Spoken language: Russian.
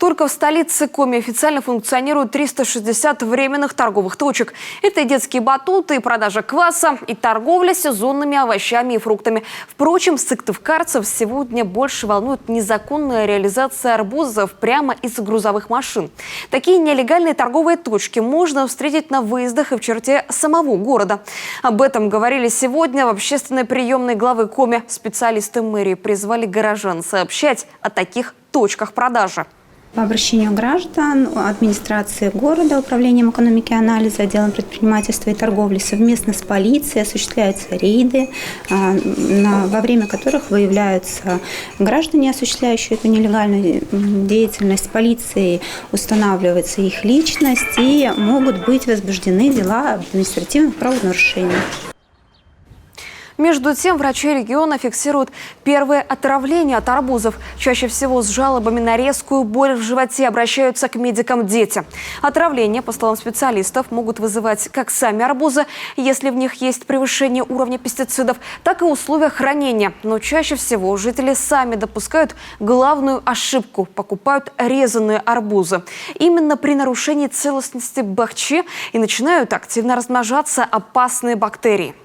Только в столице Коми официально функционируют 360 временных торговых точек. Это и детские батуты, и продажа кваса, и торговля сезонными овощами и фруктами. Впрочем, сыктывкарцев сегодня больше волнует незаконная реализация арбузов прямо из грузовых машин. Такие нелегальные торговые точки можно встретить на выездах и в черте самого города. Об этом говорили сегодня в общественной приемной главы Коми. Специалисты мэрии призвали горожан сообщать о таких точках продажи. По обращению граждан администрации города, управлением экономики и анализа, отделом предпринимательства и торговли совместно с полицией осуществляются рейды, во время которых выявляются граждане, осуществляющие эту нелегальную деятельность. Полицией устанавливается их личность и могут быть возбуждены дела об административных правонарушениях. Между тем, врачи региона фиксируют первые отравления от арбузов. Чаще всего с жалобами на резкую боль в животе обращаются к медикам дети. Отравления, по словам специалистов, могут вызывать как сами арбузы, если в них есть превышение уровня пестицидов, так и условия хранения. Но чаще всего жители сами допускают главную ошибку – покупают резанные арбузы. Именно при нарушении целостности бахчи и начинают активно размножаться опасные бактерии.